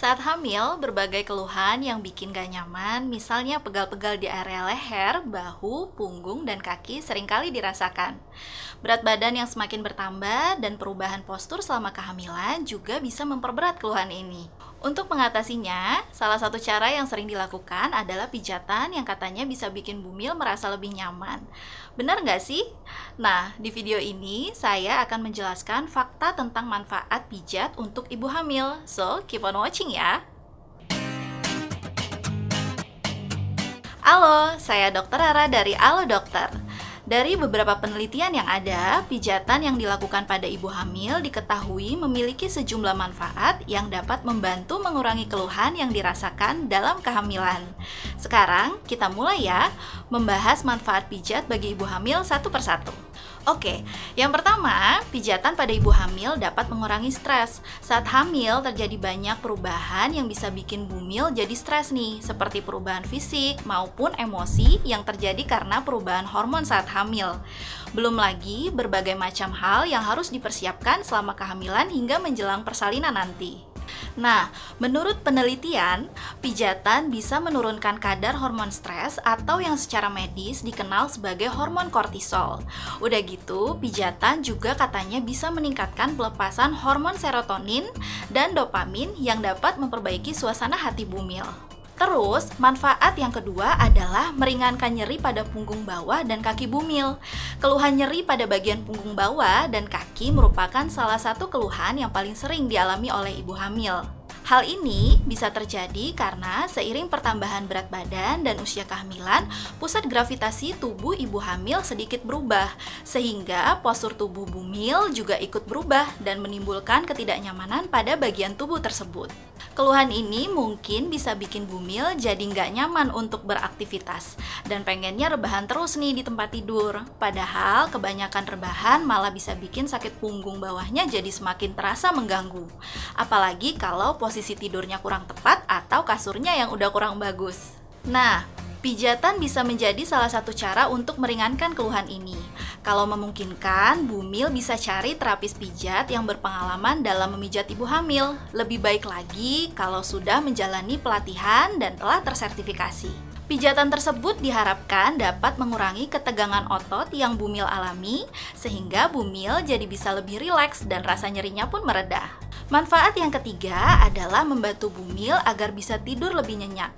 Saat hamil, berbagai keluhan yang bikin gak nyaman, misalnya pegal-pegal di area leher, bahu, punggung, dan kaki seringkali dirasakan. Berat badan yang semakin bertambah dan perubahan postur selama kehamilan juga bisa memperberat keluhan ini. Untuk mengatasinya, salah satu cara yang sering dilakukan adalah pijatan yang katanya bisa bikin bumil merasa lebih nyaman. Benar nggak sih? Nah, di video ini saya akan menjelaskan fakta tentang manfaat pijat untuk ibu hamil. So, keep on watching ya! Halo, saya Dr. Rara dari Halo Dokter. Dari beberapa penelitian yang ada, pijatan yang dilakukan pada ibu hamil diketahui memiliki sejumlah manfaat yang dapat membantu mengurangi keluhan yang dirasakan dalam kehamilan. Sekarang, kita mulai ya, membahas manfaat pijat bagi ibu hamil satu persatu. Oke, yang pertama, pijatan pada ibu hamil dapat mengurangi stres. Saat hamil terjadi banyak perubahan yang bisa bikin bumil jadi stres nih, seperti perubahan fisik maupun emosi yang terjadi karena perubahan hormon saat hamil. Belum lagi berbagai macam hal yang harus dipersiapkan selama kehamilan hingga menjelang persalinan nanti. Nah, menurut penelitian, pijatan bisa menurunkan kadar hormon stres atau yang secara medis dikenal sebagai hormon kortisol. Udah gitu, pijatan juga katanya bisa meningkatkan pelepasan hormon serotonin dan dopamin yang dapat memperbaiki suasana hati bumil. Terus, manfaat yang kedua adalah meringankan nyeri pada punggung bawah dan kaki bumil. Keluhan nyeri pada bagian punggung bawah dan kaki merupakan salah satu keluhan yang paling sering dialami oleh ibu hamil. Hal ini bisa terjadi karena seiring pertambahan berat badan dan usia kehamilan, pusat gravitasi tubuh ibu hamil sedikit berubah, sehingga postur tubuh bumil juga ikut berubah dan menimbulkan ketidaknyamanan pada bagian tubuh tersebut. Keluhan ini mungkin bisa bikin bumil jadi nggak nyaman untuk beraktivitas dan pengennya rebahan terus nih di tempat tidur. Padahal kebanyakan rebahan malah bisa bikin sakit punggung bawahnya jadi semakin terasa mengganggu. Apalagi kalau posisi tidurnya kurang tepat atau kasurnya yang udah kurang bagus. Nah, pijatan bisa menjadi salah satu cara untuk meringankan keluhan ini. Kalau memungkinkan, bumil bisa cari terapis pijat yang berpengalaman dalam memijat ibu hamil. Lebih baik lagi kalau sudah menjalani pelatihan dan telah tersertifikasi. Pijatan tersebut diharapkan dapat mengurangi ketegangan otot yang bumil alami, sehingga bumil jadi bisa lebih rileks dan rasa nyerinya pun mereda. Manfaat yang ketiga adalah membantu bumil agar bisa tidur lebih nyenyak.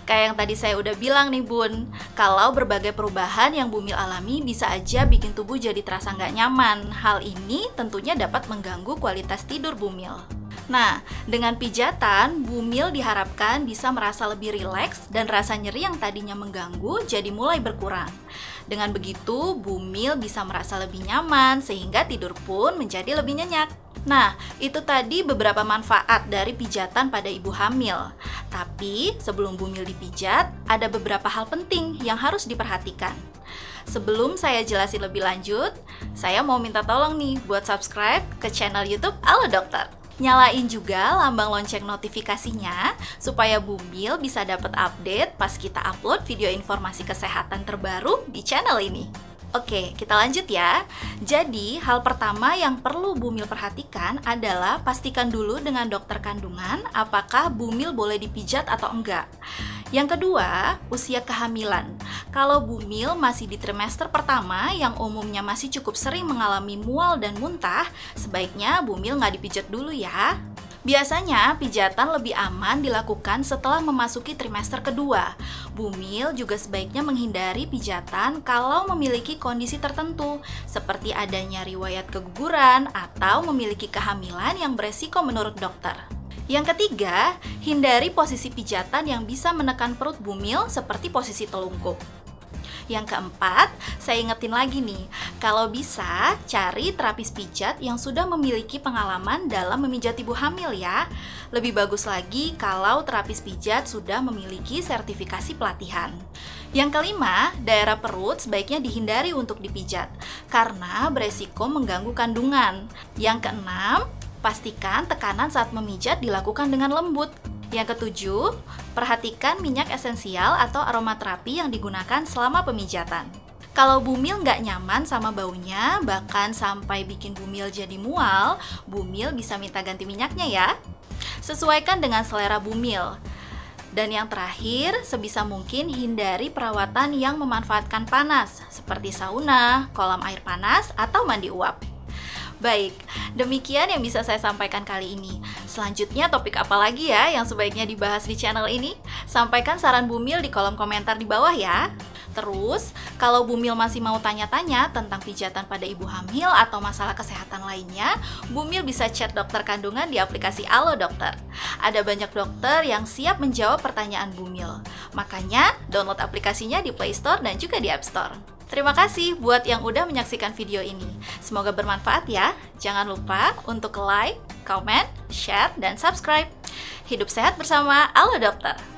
Kayak yang tadi saya udah bilang nih bun, kalau berbagai perubahan yang bumil alami bisa aja bikin tubuh jadi terasa nggak nyaman. Hal ini tentunya dapat mengganggu kualitas tidur bumil. Nah, dengan pijatan, bumil diharapkan bisa merasa lebih rileks dan rasa nyeri yang tadinya mengganggu jadi mulai berkurang. Dengan begitu, bumil bisa merasa lebih nyaman sehingga tidur pun menjadi lebih nyenyak. Nah, itu tadi beberapa manfaat dari pijatan pada ibu hamil. Tapi, sebelum bumil dipijat, ada beberapa hal penting yang harus diperhatikan. Sebelum saya jelasin lebih lanjut, saya mau minta tolong nih buat subscribe ke channel YouTube Halo Dokter. Nyalain juga lambang lonceng notifikasinya supaya bumil bisa dapat update pas kita upload video informasi kesehatan terbaru di channel ini. Oke, kita lanjut ya. Jadi, hal pertama yang perlu bumil perhatikan adalah pastikan dulu dengan dokter kandungan apakah bumil boleh dipijat atau enggak. Yang kedua, usia kehamilan. Kalau bumil masih di trimester pertama yang umumnya masih cukup sering mengalami mual dan muntah, sebaiknya bumil nggak dipijat dulu ya. Biasanya, pijatan lebih aman dilakukan setelah memasuki trimester kedua. Bumil juga sebaiknya menghindari pijatan kalau memiliki kondisi tertentu, seperti adanya riwayat keguguran atau memiliki kehamilan yang beresiko menurut dokter. Yang ketiga, hindari posisi pijatan yang bisa menekan perut bumil seperti posisi telungkup. Yang keempat, saya ingetin lagi nih, kalau bisa cari terapis pijat yang sudah memiliki pengalaman dalam memijat ibu hamil ya. Lebih bagus lagi kalau terapis pijat sudah memiliki sertifikasi pelatihan. Yang kelima, daerah perut sebaiknya dihindari untuk dipijat karena beresiko mengganggu kandungan. Yang keenam, pastikan tekanan saat memijat dilakukan dengan lembut. Yang ketujuh, perhatikan minyak esensial atau aromaterapi yang digunakan selama pemijatan. Kalau bumil nggak nyaman sama baunya, bahkan sampai bikin bumil jadi mual, bumil bisa minta ganti minyaknya ya. Sesuaikan dengan selera Bumil. Dan yang terakhir, sebisa mungkin hindari perawatan yang memanfaatkan panas, seperti sauna, kolam air panas, atau mandi uap. Baik, demikian yang bisa saya sampaikan kali ini. Selanjutnya topik apa lagi ya yang sebaiknya dibahas di channel ini? Sampaikan saran Bumil di kolom komentar di bawah ya. Terus, kalau Bumil masih mau tanya-tanya tentang pijatan pada ibu hamil atau masalah kesehatan lainnya, Bumil bisa chat dokter kandungan di aplikasi Alo Dokter. Ada banyak dokter yang siap menjawab pertanyaan Bumil. Makanya, download aplikasinya di Play Store dan juga di App Store. Terima kasih buat yang udah menyaksikan video ini. Semoga bermanfaat ya. Jangan lupa untuk like, comment, share, dan subscribe. Hidup sehat bersama Alo Dokter.